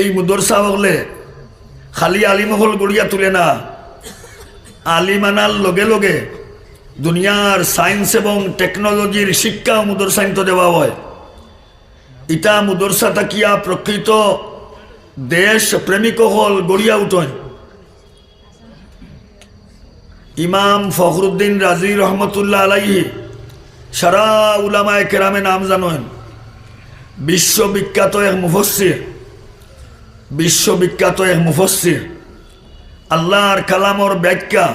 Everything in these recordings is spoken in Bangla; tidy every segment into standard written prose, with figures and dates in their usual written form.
এই মুদরসা হলে খালি আলিমহল গড়িয়া তুলে না, আলিম আনার লগে লগে দুনিয়ার সায়েন্স এবং টেকনোলজির শিক্ষা মুদরসাইন তো দেওয়া হয়। ইটা মুদরসা তাকিয়া প্রকৃত দেশ প্রেমিক হল গড়িয়া উঠেন। ইমাম ফখরুদ্দিন রাজি রহমতুল্লাহ আলাইহি সারা উলামায়ে কেরামে নাম জানেন। বিশ্ববিখ্যাত এক মুফাসসির, বিশ্ববিখ্যাত এক মুফাসসির, আল্লাহর কালামর ব্যাখ্যা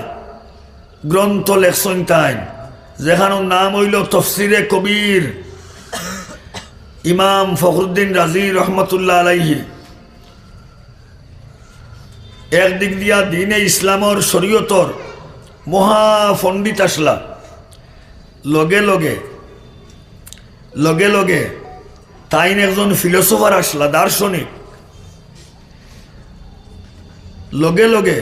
গ্রন্থ লেখছেন তাই, যেখানোর নাম হইল তফসিরে কবির। ইমাম ফখরুদ্দিন রাজি রহমতুল্লাহ আলাইহি একদিক দিয়া দিনে ইসলামর শরীয়তর মহা পণ্ডিত আসলা, লগে লগে লগে লগে তাইন একজন ফিলোসফার আসলা, দার্শনিক। লগে লগে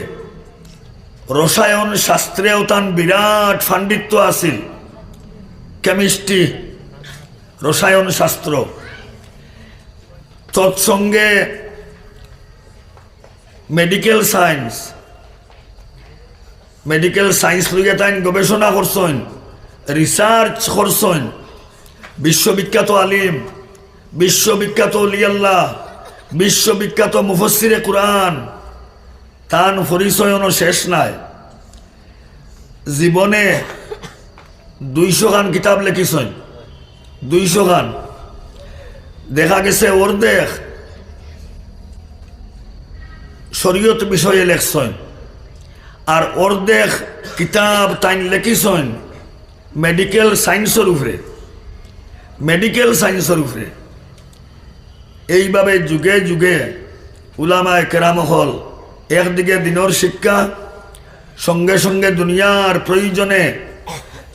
রসায়ন শাস্ত্রেও তান বিরাট পাণ্ডিত্য আছিল। কেমিস্ট্রি, রসায়ন শাস্ত্র, তৎসঙ্গে মেডিকেল সায়েন্স, মেডিকেল সায়েন্স লইয়া তাই গবেষণা করছেন, রিসার্চ করছেন। বিশ্ববিখ্যাত আলিম, বিশ্ববিখ্যাত ওলিয়াল্লাহ, বিশ্ববিখ্যাত মুফাসসিরে কুরআন, তান পরিচয়নও শেষ নাই। জীবনে 200 খান কিতাব লিখিছেন, 200 খান। দেখা গেছে অর্ধেক শরীয়ত বিষয়ে লেখছেন, আর অর্ধেক কিতাব তাই লিখিছেন মেডিকেল সায়েন্সের উপরে, মেডিকেল সায়েন্সের উপরে। এইভাবে যুগে যুগে উলামায়ে কেরাম হল একদিকে দিনের শিক্ষা, সঙ্গে সঙ্গে দুনিয়ার প্রয়োজনে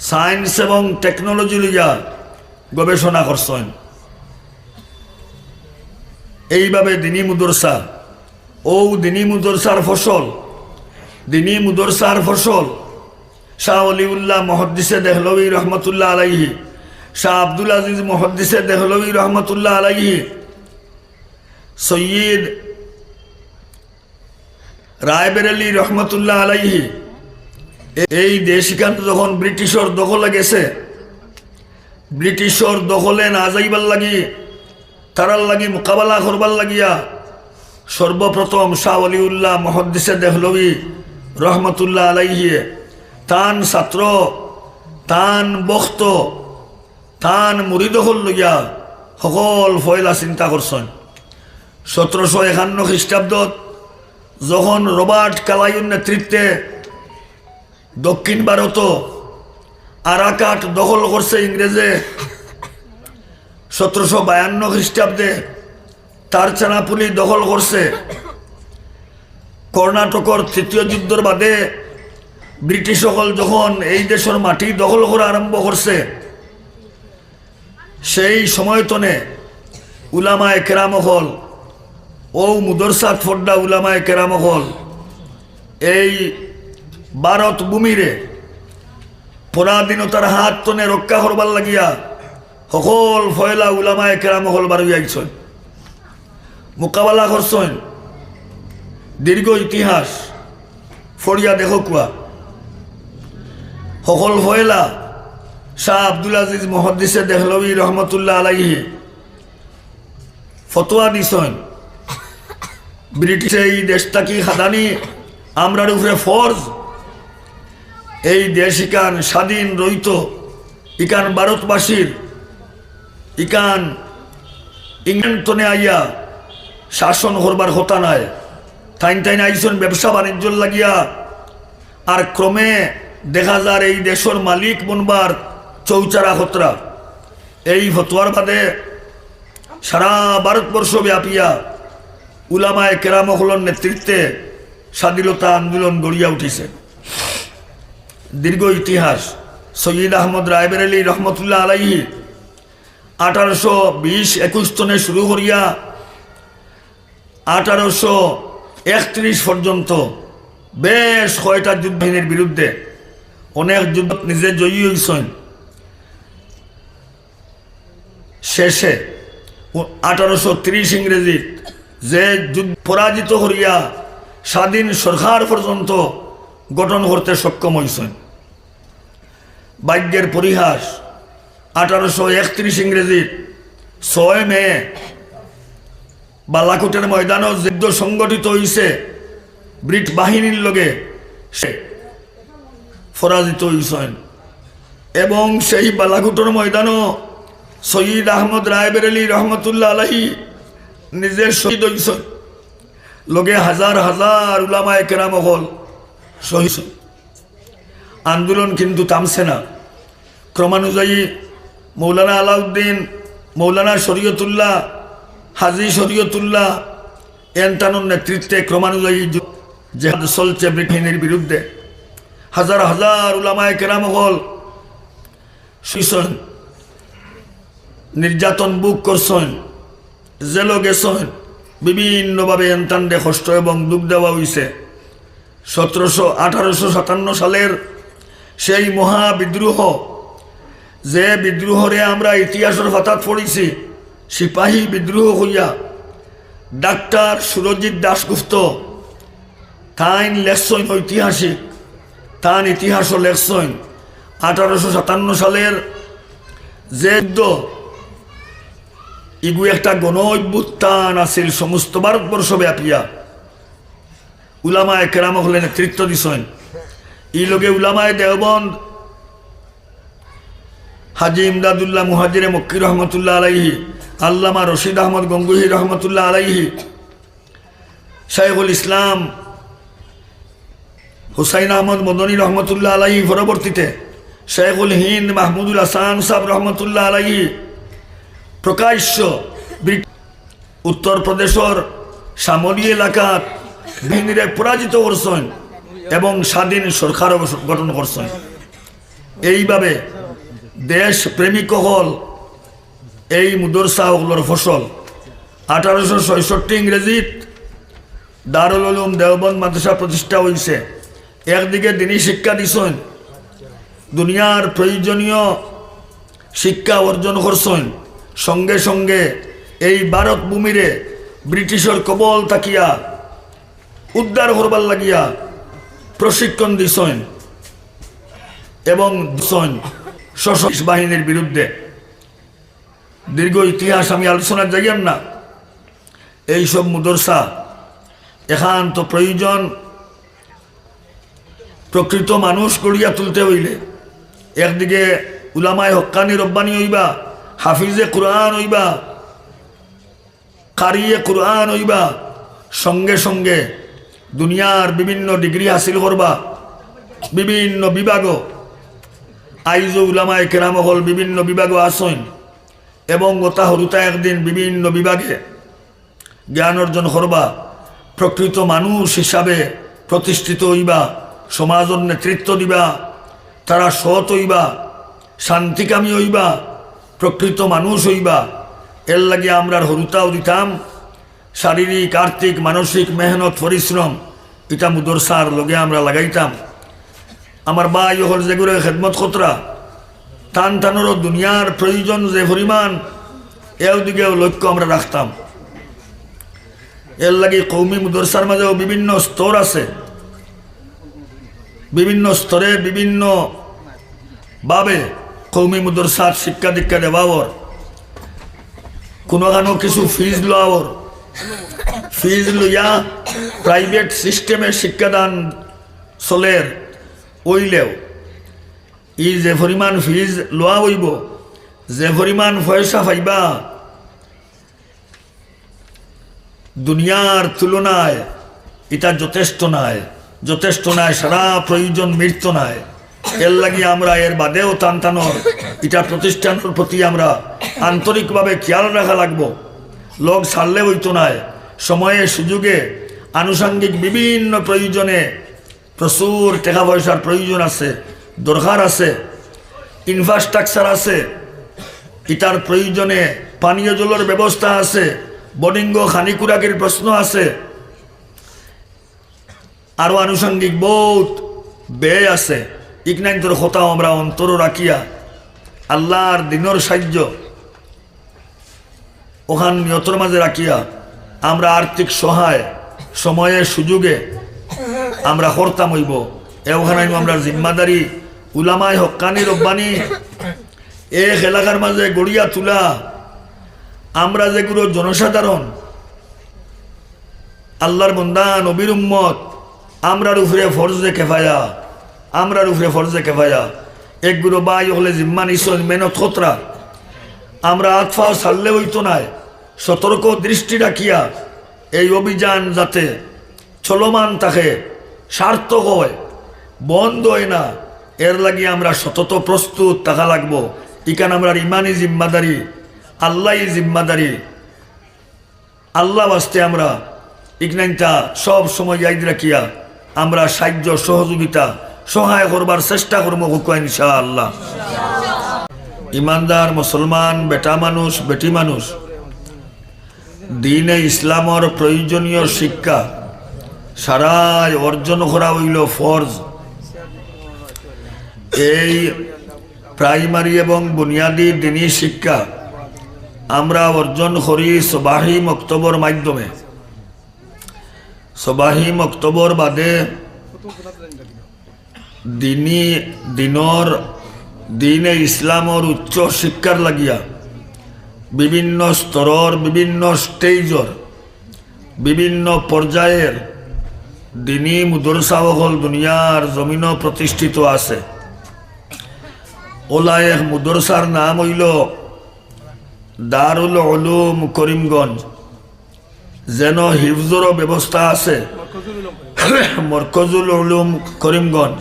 সায়েন্স এবং টেকনোলজি লইয়া গবেষণা করছেন। এইভাবে দিনী মুদরসা ও দিনী মুদরসার ফসল, দিনী মুদরসার ফসল শাহ অলিউল্লাহ মুহাদ্দিসে দেহলভী রহমতুল্লাহ আলাইহি, শাহ আব্দুল আজিজ মুহাদ্দিসে দেহলভী রহমতুল্লাহ আলাইহি, সৈয়দ রায়বেরেলি রহমতুল্লাহ আলাইহি। এই দেশখান যখন ব্রিটিশর দখলে গেছে, ব্রিটিশর দখলে না যাইবার লাগি, তারার লাগি মোকাবেলা করবার লাগিয়া সর্বপ্রথম শাহ অলিউল্লাহ মুহাদ্দিসে দেহলভী রহমতুল্লাহ আলাইহি তান ছাত্র, তান বক্ত, তান মুরিদহল লইয়া সকল ফয়লা চিন্তা করছেন। 1751 খ্রিস্টাব্দত যখন রবার্ট ক্লাইভের নেতৃত্বে দক্ষিণ ভারত আরাকাট দখল করছে ইংরেজে, 1752 খ্রিস্টাব্দে তারচানাপুলি দখল করছে। কর্ণাটকর তৃতীয় যুদ্ধের বাদে ব্রিটিশ সকল যখন এই দেশের মাটি দখল করা আরম্ভ করছে, সেই সময়তনে উলামায়ে কেরাম হল ও মুদরসাত ফড্ডা উলামায়ে কেরাম হল এই ভারত ভূমিরে পরাধীনতার হাত তনে রক্ষা করবার লাগিয়া সকল ফয়লা উলামায়ে কেরাম হল বারুই আইছেন, মোকাবেলা করছেন। দীর্ঘ ইতিহাস ফড়িয়া দেখো কুয়া সকল ফয়লা শাহ আব্দুল আজিজ মুহাদ্দিসে দেহলভী রহমতুল্লাহ আলাইহি ফতোয়া দিছেন, ব্রিটিশ এই দেশটা কি খাদানি আমরার উপরে ফরজ, এই দেশ ইকান স্বাধীন রইত, ইকান ভারতবাসীর, ইকান ইংল্যান্ড তনে আইয়া শাসন করবার হতা নাই। তাইন তাইন আইসন ব্যবসা বাণিজ্য লাগিয়া, আর ক্রমে দেখা যায় এই দেশের মালিক বনবার চৌচারা খতরা। এই ফতোয়ার বাদে সারা ভারতবর্ষ ব্যাপিয়া উলামায়ে কেরাম হলর নেতৃত্বে স্বাধীনতা আন্দোলন গড়িয়া উঠিছে। দীর্ঘ ইতিহাস। সৈয়দ আহমদ রায়বেরেলি রহমতুল্লাহ আলাইহি 1820-21 সনে শুরু করিয়া 1831 পর্যন্ত বেশ কয়টা যুদ্ধবাহিনীর বিরুদ্ধে অনেক যুদ্ধ নিজে জয়ী হয়েছেন। শেষে 1830 ইংরেজি যে যুদ্ধ পরাজিত করিয়া স্বাধীন সরকার পর্যন্ত গঠন করতে সক্ষম হয়েছেন। ভাগ্যের পরিহাস 1831 ইংরেজির 6 মে বালাকোটের ময়দানও যুদ্ধ সংগঠিত হয়েছে ব্রিটিশ বাহিনীর লগে, সে পরাজিত হয়েছেন এবং সেই বালাকোটের ময়দানও সৈয়দ আহমদ রায়বেরেলি রহমতুল্লাহ আলাইহি নিজের শহীদ হয়েছেন। লগে হাজার হাজার উলামায়ে কেরাম হল শহীদ। আন্দোলন কিন্তু থামছে না। ক্রমানুযায়ী মৌলানা আলাউদ্দিন, মৌলানা শরীয়তুল্লাহ, হাজি শরীয়তুল্লাহ এনতানুর নেতৃত্বে ক্রমানুযায়ী জেহাদ চলছে ব্রিটেনের বিরুদ্ধে। হাজার হাজার উলামায়ে কেরাম হল শহীদ, নির্যাতন বুক করছেন, জেলও গেছেন, বিভিন্নভাবে এনতান্ডে কষ্ট এবং দুঃখ দেওয়া হয়েছে। 1857 সালের সেই মহাবিদ্রোহ, যে বিদ্রোহরে আমরা ইতিহাসের পাতাত পড়েছি, সিপাহী বিদ্রোহ হইয়া ডাক্তার সুরজিৎ দাশগুপ্ত তাইন লেখছেন ঐতিহাসিক, তান ইতিহাসও লেখছেন 1857 সালের যে যুদ্ধ, ইগু একটা গণ অভ্যুত্থান আছিল সমস্ত ভারতবর্ষ ব্যাপিয়া। উলামায়ে কেরাম হলে নেতৃত্ব দিছেন। ই লগে উলামায়ে দেওবন্দ হাজি ইমদাদুল্লাহ মুহাজিরে মক্কি রহমতুল্লাহ আলাইহি, আল্লামা রশিদ আহমদ গঙ্গুহি রহমতুল্লাহ আলাইহি, শাইখুল ইসলাম হুসাইন আহমদ মদনী রহমতুল্লাহ আলাইহি, পরবর্তীতে শাইখুল হিন্দ মাহমুদুল হাসান সাহেব রহমতুল্লাহ আলাইহি প্রকাশ্য উত্তরপ্রদেশের সামরি এলাকার বাহিনীরে পরাজিত করছেন এবং স্বাধীন সরকার গঠন করছেন। এইভাবে দেশ প্রেমিক হল এই মুদরসা হলর ফসল। 1866 ইংরেজিত দারুল উলুম দেওবন্দ মাদ্রাসা প্রতিষ্ঠা হয়েছে। একদিকে দিনী শিক্ষা দিছেন, দুনিয়ার প্রয়োজনীয় শিক্ষা অর্জন করছেন, সঙ্গে সঙ্গে এই ভারত ভূমিরে ব্রিটিশের কবল তাকিয়া উদ্ধার করবার লাগিয়া প্রশিক্ষণ দিছেন এবং দিছেন সশস্ত্র বাহিনীর বিরুদ্ধে। দীর্ঘ ইতিহাস আমি আলোচনা যাইয়াম না। এইসব মুদরসা একান্ত প্রয়োজন। প্রকৃত মানুষ গড়িয়া তুলতে হইলে একদিকে উলামায়ে হক্কানি রব্বানি হইবা, হাফিজে কুরআন হইবা, কারিয়ে কুরআন হইবা, সঙ্গে সঙ্গে দুনিয়ার বিভিন্ন ডিগ্রি হাসিল করবা, বিভিন্ন বিভাগ। আইজো উলামায়ে কেরাম হল বিভিন্ন বিভাগ আসেন এবং ওতা হরুতা একদিন বিভিন্ন বিভাগে জ্ঞান অর্জন করবা, প্রকৃত মানুষ হিসাবে প্রতিষ্ঠিত হইবা, সমাজের নেতৃত্ব দিবা, তারা সৎ হইবা, শান্তিকামী হইবা, প্রকৃত মানুষ হইবা। এর লাগে আমরা হরুতাও দিতাম। শারীরিক, আর্থিক, মানসিক মেহনত, পরিশ্রম এটা মুদরসার লগে আমরা লাগাইতাম। আমার ভাই হল যেগুলো খেদমত খতরা টান টানেরও দুনিয়ার প্রয়োজন যে পরিমাণ, এর দিকেও লক্ষ্য আমরা রাখতাম। এর লাগে কৌমি মুদরসার মাঝেও বিভিন্ন স্তর আছে, বিভিন্ন স্তরে বিভিন্ন ভাবে কৌমি মুদরসার শিক্ষা দীক্ষা দেওয়ার, কোনো কিছু ফিজ লওয়ার, ফিজ লইয়া প্রাইভেট সিস্টেমে শিক্ষাদান চলের ওইলেও ই যে পরিমাণ ফিজ লওয়া হইব, যে পরিমাণ পয়সা পাইবা, দুনিয়ার তুলনায় এটা যথেষ্ট নয়, যথেষ্ট নয়, সারা প্রয়োজন মৃত্য নয়। এর লাগে আমরা এর বাদেও টানটানোর এটা প্রতিষ্ঠানের প্রতি আমরা আন্তরিকভাবে খেয়াল রাখা লাগবো। লোক ছাড়লে হইতো নয়, সময়ে সুযোগে আনুষঙ্গিক বিভিন্ন প্রয়োজনে প্রচুর টাকা পয়সার প্রয়োজন আছে, দরকার আছে, ইনফ্রাস্ট্রাকচার আছে, ইটার প্রয়োজনে পানীয় জলের ব্যবস্থা আছে, বোর্ডিং খানি খুরাকির প্রশ্ন আছে, আরও আনুষঙ্গিক বহুত ব্যয় আছে। ইকনাইন্তর কথাও আমরা অন্তর রাখিয়া আল্লাহর দিনের সাহায্য ওখান নিয়তর মাঝে রাখিয়া আমরা আর্থিক সহায় সময়ে সুযোগে আমরা করতাম হইব এখানে আমরা জিম্মাদারি উলামায় হক্কানি রব্বানি এক এলাকার মাঝে গড়িয়া তুলা আমরা যেগুলো জনসাধারণ আল্লাহর বন্দা নবীর উম্মত আমরার উপরে ফরজে কেফায়া আমরার উপরে ফরজে কেফায়া একগুলো বাই হলে জিম্মা নিশ্চয় মেহনত খতরা আমরা আতফাও ছাড়লে হইতো নাই সতর্ক দৃষ্টি রাখিয়া এই অভিযান যাতে চলমান থাকে সার্থক হয় বন্ধ হয় না এর লাগি আমরা সতত প্রস্তুত থাকা লাগবো ইকান আমরা ইমানি জিম্মাদারি আল্লাহই জিম্মাদারি আল্লাহ বাস্তে আমরা ইকনাইনটা সব সময় ইয়াদ রাখিয়া আমরা সাহায্য সহযোগিতা সহায় করবার চেষ্টা করবো ইনশাআল্লাহ। ইমানদার মুসলমান বেটা মানুষ বেটি মানুষ দ্বীনে ইসলামর প্রয়োজনীয় শিক্ষা সারাই অর্জন করা হইল ফরজ। এই প্রাইমারি এবং বুনিয়াদী দ্বীনী শিক্ষা আমরা অর্জন করি সবাহি মক্তবর মাধ্যমে। সবাহি মক্তবর বাদে দিনে ইসলামর উচ্চ শিক্ষার লাগিয়া বিভিন্ন স্তরর বিভিন্ন স্টেজর বিভিন্ন পর্যায়ের দিনী মুদরসা হল দুনিয়ার জমিন প্রতিষ্ঠিত আছে। ওলা এক মুদরসার নাম হইল দারুল উলুম করিমগঞ্জ। যেন হিফজর ব্যবস্থা আছে মরকজুল উলুম করিমগঞ্জ।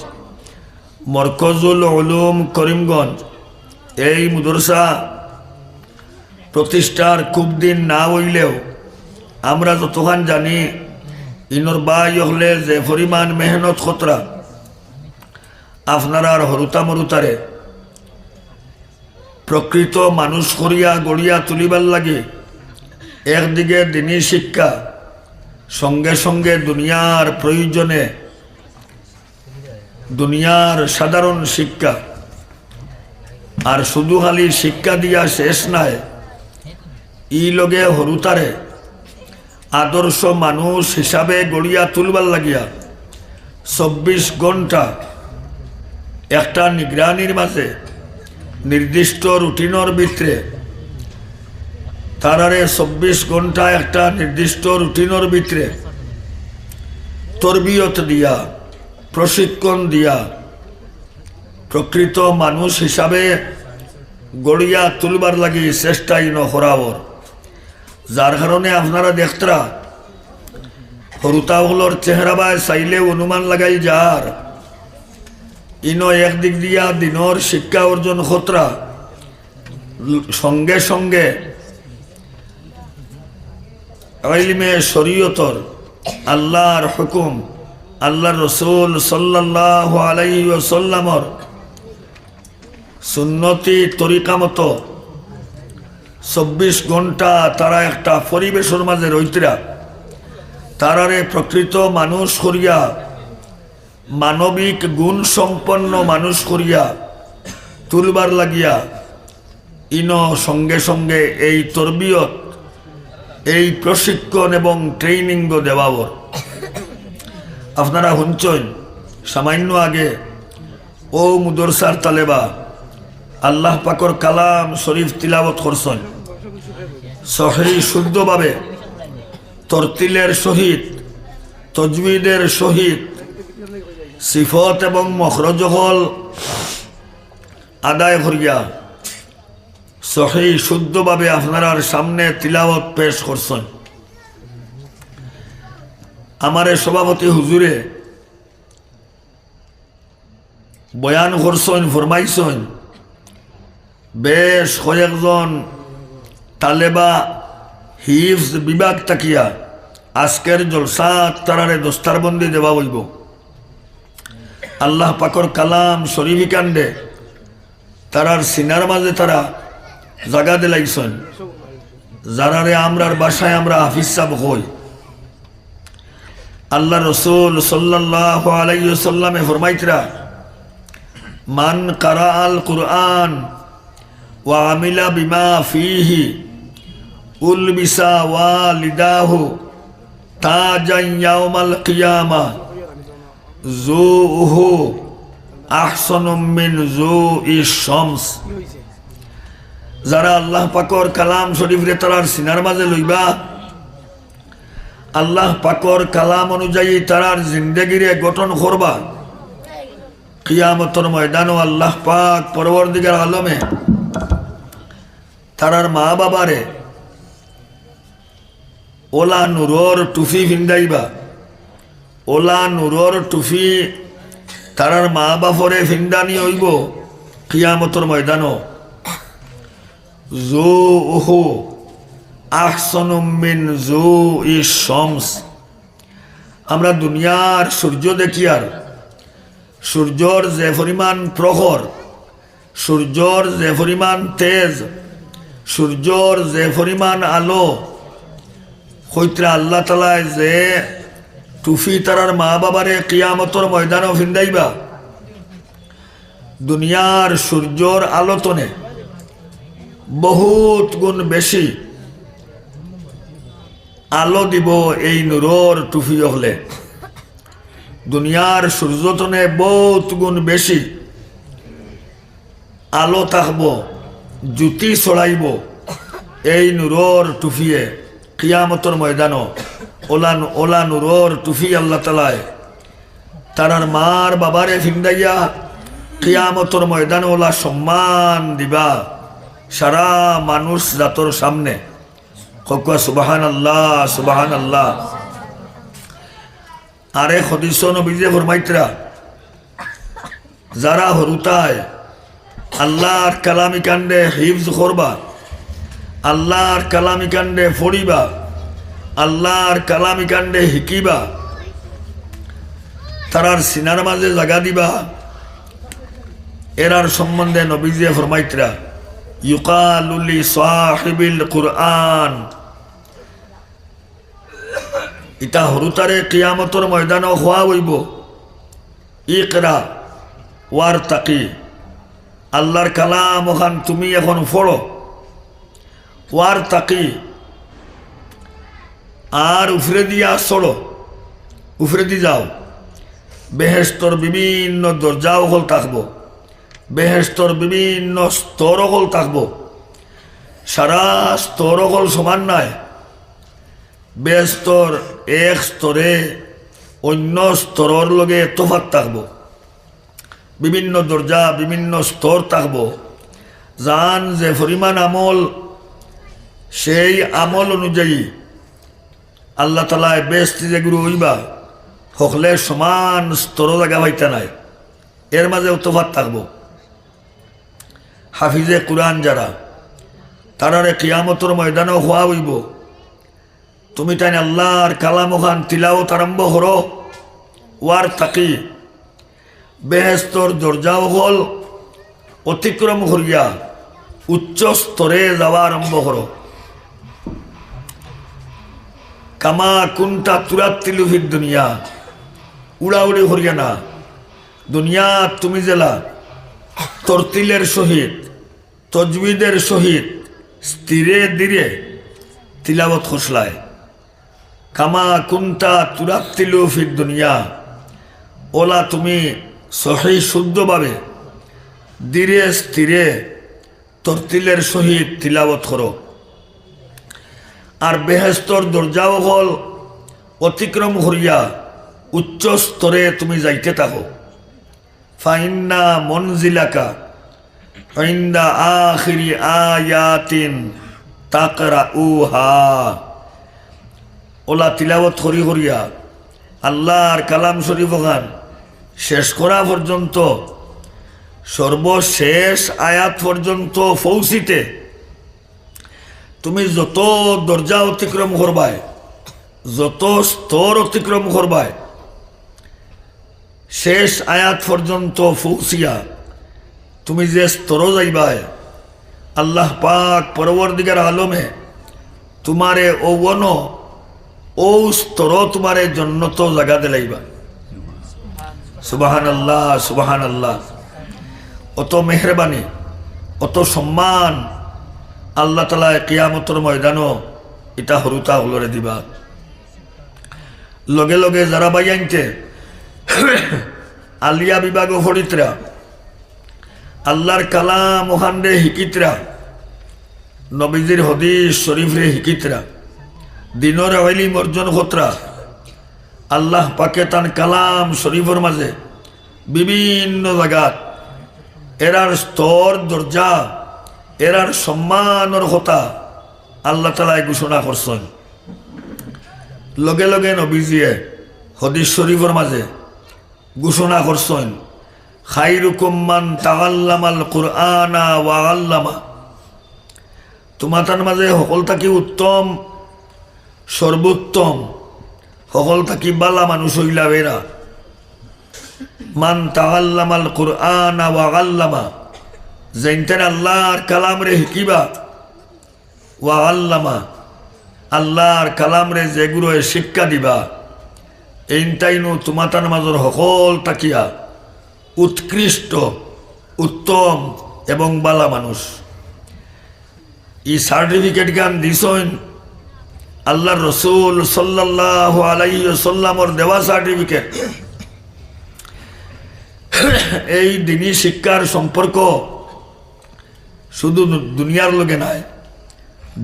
মরকজুল উলুম করিমগঞ্জ এই মুদরসা প্রতিষ্ঠার খুব দিন না হইলেও আমরা যতক্ষণ জানি ইনর বাই হলে যে পরিমাণ মেহনত খতরা আপনার হরুতা মরুতারে প্রকৃত মানুষ করিয়া গড়িয়া তুলিবার লাগে একদিকে দিনী শিক্ষা সঙ্গে সঙ্গে দুনিয়ার প্রয়োজনে দুনিয়ার সাধারণ শিক্ষা আর শুধু খালি শিক্ষা দিয়া শেষ নাই ই লগে হরুতারে আদর্শ মানুষ হিসাবে গড়িয়া তুলবার লাগিয়া ২৪ ঘন্টা একটা নিগরানির মাঝে নির্দিষ্ট রুটিনের ভিতরে তারারে ২৪ ঘন্টা একটা নির্দিষ্ট রুটিনের ভিতরে তরবিয়ত দিয়া প্রশিক্ষণ দিয়া প্রকৃত মানুষ হিসাবে গড়িয়া তুলবার লাগি চেষ্টাই নহরাবর। যার কারণে আপনারা দেখতরা হরুতাগুলোর চেহারা বায় চাইলে অনুমান লাগাই যার ইনো একদিক দিয়া দিনর শিক্ষা অর্জন খতরা সঙ্গে সঙ্গে ইলমে শরীয়তর আল্লাহর হুকুম আল্লাহর রসুল সাল্লাল্লাহু আলাইহি ওয়াসাল্লামর সুন্নতি তরিকা মতো ২৪ ঘন্টা তারা একটা পরিবেশের মাঝে রইতরা তারারে প্রকৃত মানুষ করিয়া মানবিক গুণ সম্পন্ন মানুষ করিয়া তুলবার লাগিয়া ইন সঙ্গে সঙ্গে এই তরবিয়ত এই প্রশিক্ষণ এবং ট্রেনিং দেওয়াবর। আপনারা শুনছেন সামান্য আগে ও মুদরসার তালেবা আল্লাহ পাকর কালাম শরীফ তিলাবত করছেন সহি শুদ্ধভাবে তরতিলের সহিত তজবিদের সহিত সিফত এবং মখরজ হল আদায় করিয়া সহি শুদ্ধভাবে আপনার সামনে তিলাওয়াত পেশ করছেন। আমারে সভাপতি হুজুরে বয়ান করছেন ফরমাইছেন বেশ কয়েকজন তালেবা হিফজ বিভাগ তাকিয়া আজকের জলসা তারারে দস্তারবন্দি দেওয়া হইব। আল্লাহ পাকর কালাম শরীফি কাণ্ডে তারার সিনার মাঝে তারা জাগা দিলাইছেন যারারে আমরার বাসায় আমরা হাফিজ সাহেব হই। আল্লাহ রসুল সাল্লাল্লাহু আলাইহি ওয়াসাল্লামে ফরমাইতরা মান কারা আল কুরআন ওয়া আমিলা বিমা ফিহি উলবিসা ওয়ালিদাহু তাজান ইয়াউমাল কিয়ামা যুহু আহসানু মিন যুইশ শামস। যারা আল্লাহ পাকর কালাম শরীফরে তারার সিনার মাঝে লইবা, আল্লাহ পাকর কালাম অনুযায়ী তারার জিন্দেগিরে গঠন করবা, কিয়ামতের ময়দানও আল্লাহ পাক পরবর্তীকার আলমে তারার মা বাবারে ওলা নূরর টুফি ফিন্দাইবা। ওলা নূরর টুফি তারার মা বাপরে ফিন্দানি হইব কিয়ামতের ময়দানও। যুহু আহসানু মিন যুইশ শামস। আমরা দুনিয়ার সূর্য দেখি, আর সূর্যর যে পরিমাণ প্রখর, সূর্যর যে পরিমাণ তেজ, সূর্যর যে পরিমাণ আলো, হইত্রা আল্লাহ তালায় যে টুফি তারার মা বাবারে কিয়ামতর ময়দানও ফিন্দাইবা, দুনিয়ার সূর্যর আলোতনে বহুত গুণ বেশি আলো দিব এই নূরর টুফি হলে। দুনিয়ার সূর্যতনে বহুত গুণ বেশি আলো থাকব, জ্যোতি ছড়াইব এই নূরর টুফিয়ে কিয়ামতর ময়দানও। ওলা নূরর টুফি আল্লাহ তালায় তারার মার বাবারে ফিন্দাইয়া কিয়ামতর ময়দান ওলা সম্মান দিবা সারা মানুষ জাতর সামনে। ককুয়া সুবাহান আল্লাহ, সুবাহান আল্লাহ। আরে হদিস নবীজে ফরমাইতরা, যারা হরুতায় আল্লাহর কালামি কাণ্ডে হিফজ করবা, আল্লাহর কালামি কাণ্ডে ফড়িবা, আল্লাহর কালামি কাণ্ডে হিকিবা, তারার সিনার মাঝে জাগা দিবা, এরার সম্বন্ধে নবীজে ফরমাইতরা, ইউকালু লি সাহিবিল কুরআন। ইতা হরুতারে কিয়ামতর ময়দানও হওয়া হইব, ইকরা ওয়ারতাকি। আল্লাহর কালাম ওখান তুমি এখন পড়ো, ওয়ারতাকি আর উফরে দিয়া চড়ো, উফরে দি যাও। বেহেশতর বিভিন্ন দরজাও হল থাকবো, বেহেশতর বিভিন্ন স্তর হল থাকবো। সারা স্তর হল সমান নাই, বেস্তর এক স্তরে অন্য স্তরের লগে তফাৎ থাকবো, বিভিন্ন দরজা বিভিন্ন স্তর থাকবো। জান যে পরিমাণ আমল, সেই আমল অনুযায়ী আল্লাহ তালায় বেস্তি যে গুরু হইবা হকলে সমান স্তর জায়গা পাইতে নাই, এর মাঝেও তফাৎ থাকবো। হাফিজে কুরআন যারা, তারারে কিয়ামতর ময়দানও হওয়া হইব। তুমি তাই আল্লাহর কালাম ওখান তিলাওয়াত আরম্ভ করো, ওয়ার তাকি বেহেস্তর দরজাও হল অতিক্রম করিয়া উচ্চ স্তরে যাওয়া আরম্ভ করো। কামা কুন্তা তুরাত্তিলু ফিদ দুনিয়া, উড়াউড়ি করিয়া না। দুনিয়া তুমি জেলা তরতিলের সহিত তজবিদের সহিত স্থিরে ধীরে তিলাবত খসলায়। কামা কুন্তা তুরাত্তিলু ফিদ দুনিয়া, ওলা তুমি সহি শুদ্ধভাবে ধীরে স্থিরে তরতিলের সহিত তিলাবত করো। আর বেহেস্তর দরজাও হল অতিক্রম করিয়া উচ্চ স্তরে তুমি যাইতে থাকো। ফাইন্না মনজিলাকা ইনদা আখিরি আয়াতিন তাকরাউহা। ওলা তিলাওয়াত করি করিয়া আল্লাহর কালাম শরীফ খান শেষ করা পর্যন্ত, সর্বশেষ আয়াত পর্যন্ত পৌঁছিতে তুমি যত দরজা অতিক্রম করবায়, যত স্তর অতিক্রম করবায়, শেষ আয়াত পর্যন্ত পৌঁছিয়া তুমি যে স্তর যাইবায়, আল্লাহ পাক পরবর্তীকার আলমে তোমারে ওন ও স্তর তোমারে জন্নত জাগা দিলাইবা। সুবাহান আল্লাহ, সুবাহান আল্লাহ। অত মেহরবানি, অত সম্মান আল্লাহ তাআলা কিয়ামতের ময়দানও ইটা হরুতা হলরে দিবা। লগে লগে যারা বাইয়াইনতে আলিয়া বিভাগ ফরিতরা আল্লাহর কালাম ওখানে হিকিতরা নবীজির হদিস শরীফরে হিকিতরা দিনর ইলম অর্জন খতরা আল্লাহ পাকে তান কালাম শরীফের মাঝে বিভিন্ন জায়গাত এরার স্তর দরজা এরার সম্মানের কথা আল্লাহ তাআলা ঘোষণা করছেন। লগে লগে নবীজিয়ে হদিস শরীফের মাঝে ঘোষণা করছেন, খাইরুকুম মান তাআল্লামাল কুরআনা ওয়া আল্লামা, তোমাদের মাঝে সকল থাকি উত্তম সর্বোত্তম সকল থাকি বালা মানুষ হইলা বেরা মান তাআল্লামাল কুরআনা ওয়া আল্লামা, যেনতেন আল্লাহর কালাম রে হিকিবা, ওয়া আল্লামা আল্লাহর কালাম রে যেগুলো শিক্ষা দিবা, এইটাইনো তোমাতার মাজর সকল তাকিয়া উৎকৃষ্ট উত্তম এবং বালা মানুষ। এই সার্টিফিকেট গান দিছেন আল্লাহর রসুল সাল্লাল্লাহু আলাইহি ওয়াসাল্লামর দেওয়া সার্টিফিকেট। এই দিনী শিক্ষার সম্পর্ক শুধু দুনিয়ার লোকে নাই,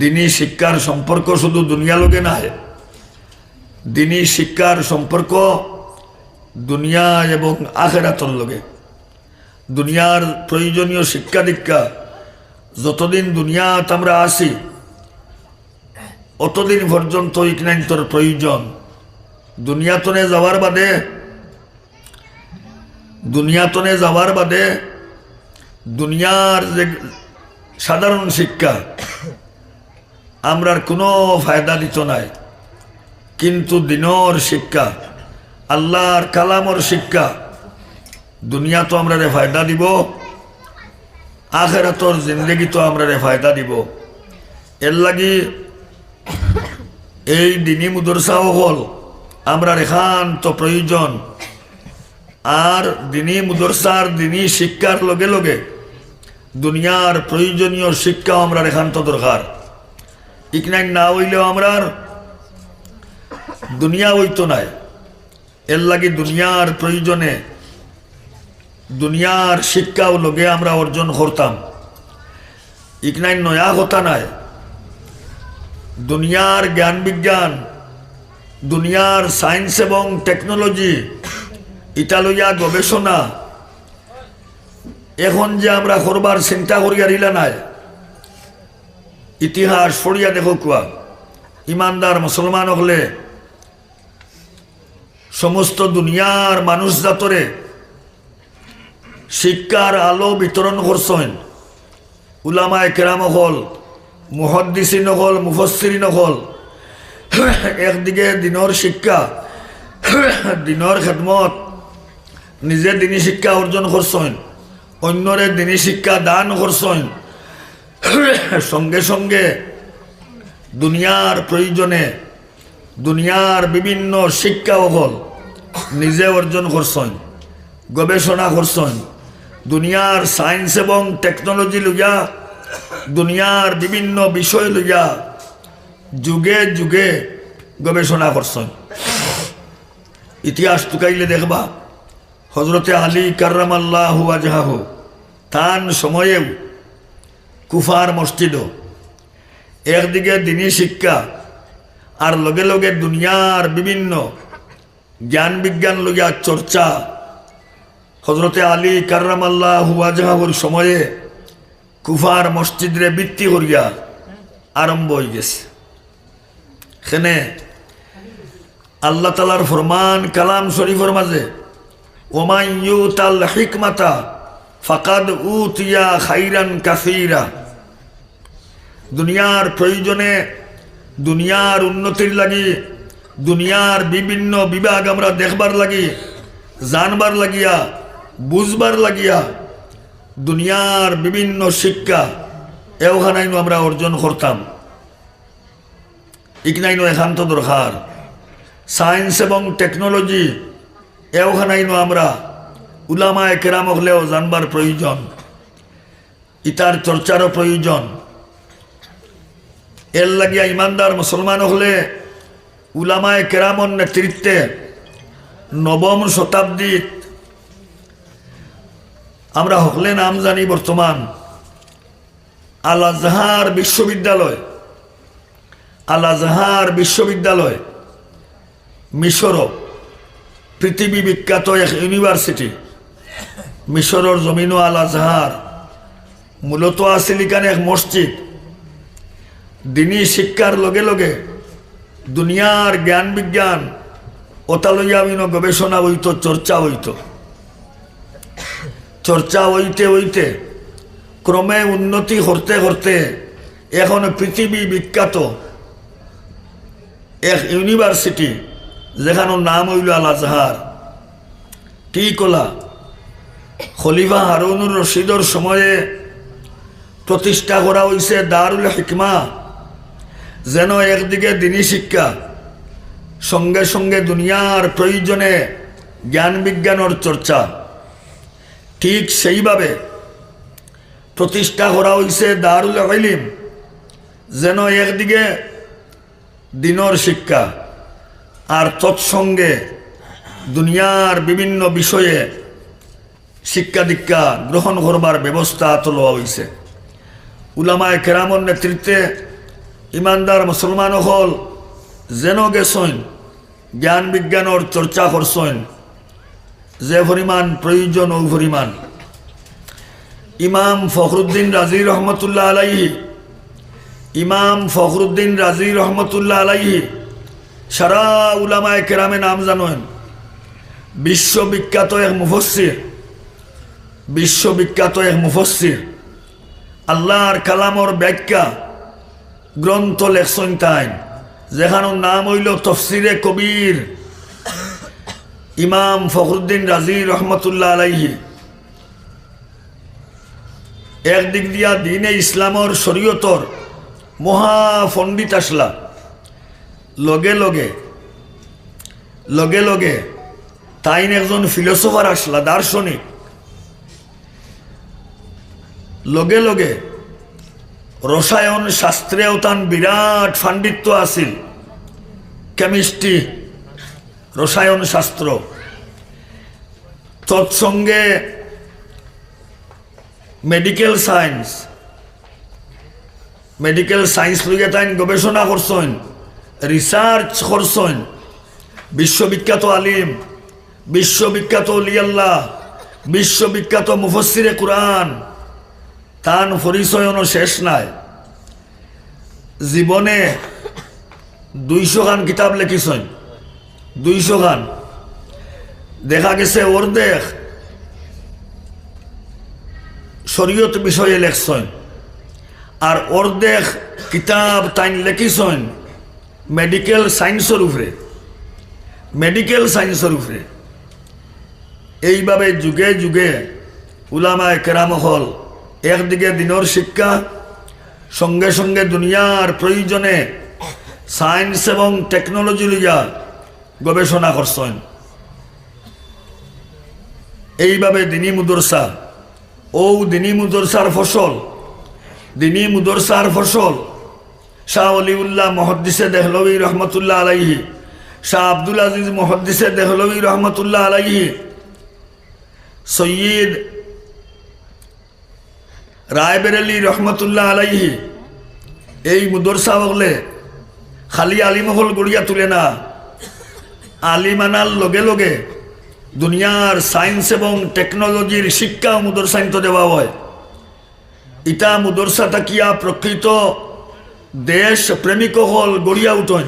দিনী শিক্ষার সম্পর্ক শুধু দুনিয়া লোকে নাই, দিনী শিক্ষার সম্পর্ক দুনিয়া এবং আখিরাতর লোকে। দুনিয়ার প্রয়োজনীয় শিক্ষা দীক্ষা যতদিন দুনিয়াত আমরা আসি অতদিন পর্যন্ত ইকনান্তর প্রয়োজন। দুনিয়াতনে যাওয়ার বাদে দুনিয়ার যে সাধারণ শিক্ষা আমরার কোনো ফায়দা দিত নাই, কিন্তু দিনর শিক্ষা আল্লাহর কালামর শিক্ষা দুনিয়া তো আমরা ফায়দা দিব, আখিরাতর জিন্দেগি তো আমরা ফায়দা দিব। এর লাগি এই দিনী মুদরসাও হল আমরা একান্ত প্রয়োজন। আর দিনী মুদরসার দিনী শিক্ষার লগে লগে দুনিয়ার প্রয়োজনীয় শিক্ষা আমরা একান্ত দরকার। ইকনাই না হইলেও আমরার দুনিয়া হইতো নাই। এর লাগি দুনিয়ার প্রয়োজনে দুনিয়ার শিক্ষাও লগে আমরা অর্জন করতাম। ইকনাই নয়া কথা নাই। দুনিয়ার জ্ঞান বিজ্ঞান, দুনিয়ার সায়েন্স এবং টেকনোলজি ইটা লইয়া গবেষণা এখন যে আমরা করবার চিন্তা করিয়া রিলা নাই। ইতিহাস পড়িয়া দেখো কুয়া ইমানদার মুসলমান হলে সমস্ত দুনিয়ার মানুষ জাতরে শিক্ষার আলো বিতরণ করছেন। উলামায়ে কেরাম হল, মুহাদ্দিসিন হল, মুফাসসিরিন হল। একদিকে দিনের শিক্ষা, দিনের খেদমত, নিজে দিনী শিক্ষা অর্জন করছেন, অন্যরে দিনী শিক্ষা দান করছেন। সঙ্গে সঙ্গে দুনিয়ার প্রয়োজনে দুনিয়ার বিভিন্ন শিক্ষা হল নিজে অর্জন করছেন, গবেষণা করছেন। দুনিয়ার সায়েন্স এবং টেকনোলজি লইয়া দুনিয়ার বিভিন্ন বিষয় লইয়া যুগে যুগে গবেষণা করছেন। ইতিহাস টুকাইলে দেখবা হজরতে আলী কাররামাল্লাহু ওয়াজহাহু তান সময়েও কুফার মসজিদ একদিকে দিনী শিক্ষা আর লগে লগে দুনিয়ার বিভিন্ন জ্ঞান বিজ্ঞান লইয়া চর্চা হজরতে আলী কাররামাল্লাহু ওয়াজহাহুর সময়ে কুফার মসজিদরে বৃত্তি করিয়া আরম্ভ হয়ে গেছে। এখানে আল্লাহ তাআলার ফরমান কালাম শরীফের মাঝে ওমান ইউতাল হিকমাতা ফাকাদ উতিয়া খাইরান কাসীরা, দুনিয়ার প্রয়োজনে দুনিয়ার উন্নতির লাগি দুনিয়ার বিভিন্ন বিভাগ আমরা দেখবার লাগি জানবার লাগিয়া বুঝবার লাগিয়া দুনিয়ার বিভিন্ন শিক্ষা এওখানাইনো আমরা অর্জন করতাম। ইকনাইনো একান্ত দরকার। সায়েন্স এবং টেকনোলজি এওখানাইনো আমরা উলামায়ে কেরাম হলেও জানবার প্রয়োজন, ইতার চর্চারও প্রয়োজন। এর লাগিয়া ইমানদার মুসলমান হলে উলামায়ে কেরামর নেতৃত্বে নবম শতাব্দীত আমরা হকলে নাম জানি বর্তমান আল আজহার বিশ্ববিদ্যালয়, আল আজহার বিশ্ববিদ্যালয় মিশর পৃথিবী বিখ্যাত এক ইউনিভার্সিটি। মিশরের জমিনও আল আজহার মূলত আছিল এখানে এক মসজিদ। দিনী শিক্ষার লগে লগে দুনিয়ার জ্ঞান বিজ্ঞান ওটা লইয়া বিভিন্ন গবেষণা হইত, চর্চা হইত। চর্চা হইতে হইতে ক্রমে উন্নতি করতে করতে এখন পৃথিবী বিখ্যাত এক ইউনিভার্সিটি যেখানোর নাম হইল আল আজহার। কি কলা খলিফা হারুনুর রশিদর সময়ে প্রতিষ্ঠা করা হয়েছে দারুল হিকমা, যেন একদিকে দিনী শিক্ষা সঙ্গে সঙ্গে দুনিয়ার প্রয়োজনে জ্ঞান বিজ্ঞানের চর্চা, ঠিক সেইভাবে প্রতিষ্ঠা করা হয়েছে দারুল ইলম, যেন একদিকে দিনের শিক্ষা আর তৎসঙ্গে দুনিয়ার বিভিন্ন বিষয়ে শিক্ষা দীক্ষা গ্রহণ করবার ব্যবস্থা তোলা হয়েছে। উলামায়ে কেরামর নেতৃত্বে ইমানদার মুসলমান হল যেন গেছেন জ্ঞান বিজ্ঞানের চর্চা করছেন, যে পরিমাণ প্রয়োজন ও পরিমাণ। ইমাম ফখরুদ্দিন রাজি রহমতুল্লাহ আলাইহি, ইমাম ফখরুদ্দিন রাজি রহমতুল্লাহ আলাইহি সারা উলামায়ে কেরামে নাম জানেন। বিশ্ববিখ্যাত এক মুফাসসির, বিশ্ববিখ্যাত এক মুফাসসির, আল্লাহর কালামর ব্যাখ্যা গ্রন্থ লেখছেন তাই, যেখানোর নাম হইল তফসিরে কবির। ইমাম ফখরুদ্দিন রাজি রহমতুল্লাহ আলাইহি একদিক দিয়া দিনে ইসলামর শরীয়তর মহাপণ্ডিত আসলা, লগে লগে লগে লগে তাইন একজন ফিলোসফার আসলা, দার্শনিক। লগে লগে রসায়ন শাস্ত্রেও তান বিরাট পাণ্ডিত্য আছিল, কেমিস্ট্রি রসায়ন শাস্ত্র। তৎসঙ্গে মেডিকেল সায়েন্স, মেডিকেল সায়েন্স লইয়া তাই গবেষণা করছেন, রিসার্চ করছেন। বিশ্ববিখ্যাত আলিম, বিশ্ববিখ্যাত ওলিয়াল্লাহ, বিশ্ববিখ্যাত মুফাসসিরে কুরআন, তান পরিচয়নও শেষ নাই। জীবনে 200 খান কিতাব লিখিছেন, 200 খান। দেখা গেছে অর্ধেক শরীয়ত বিষয়ে লেখছেন, আর অর্ধেক কিতাব তাইন লিখিছেন মেডিকেল সায়েন্সের উপরে, মেডিকেল সায়েন্সের উপরে। এইভাবে যুগে যুগে উলামায়ে কেরাম হল একদিকে দিনের শিক্ষা সঙ্গে সঙ্গে দুনিয়ার প্রয়োজনে সায়েন্স এবং টেকনোলজি লইয়া গবেষণা করছেন। এইভাবে দিনী মুদরসা ও দিনী মুদরসার ফসল, দিনী মুদরসার ফসল শাহ অলিউল্লাহ মুহাদ্দিসে দেহলভী রহমতুল্লাহ আলাইহি, শাহ আব্দুল আজিজ মুহাদ্দিসে দেহলভী রহমতুল্লাহ আলাইহি, সৈয়দ রায়বেরেলি রহমতুল্লাহ আলাইহি, এই মুদরসা বলে খালি আলিমহল গড়িয়া তুলে না, আলিমানার লগে লগে দুনিয়ার সায়েন্স এবং টেকনোলজির শিক্ষা মুদরসাইন্ত দেওয়া হয়। ইটা মুদরসা তাকিয়া প্রকৃত দেশ প্রেমিক হল গড়িয়া উঠেন।